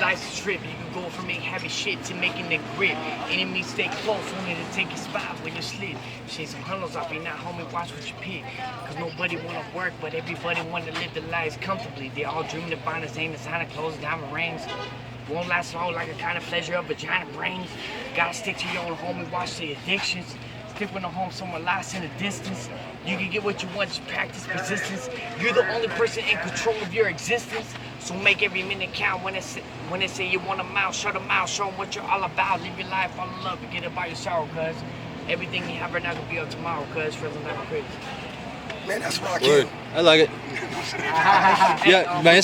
life's a trip. You can go from making heavy shit to making the grip. Enemies stay close, only to take a spot when you slip. Shake some huddles off you now, homie, watch what you pick. Cause nobody wanna work, but everybody wanna live their lives comfortably. They all dreaming of finding the same designer clothes, diamond rings. Won't last long like a kind of pleasure of vagina brains. Gotta stick to your own homie, watch the addictions. Stick with a home somewhere lost in the distance. You can get what you want, just practice persistence. You're the only person in control of your existence. So make every minute count when they say you want a mouth, shut them out, show them what you're all about. Live your life, fall in love, forget about your sorrow, cuz everything you have right now could be up tomorrow, cuz friends are never crazy. Man, that's rocking. I like it. Yeah, man.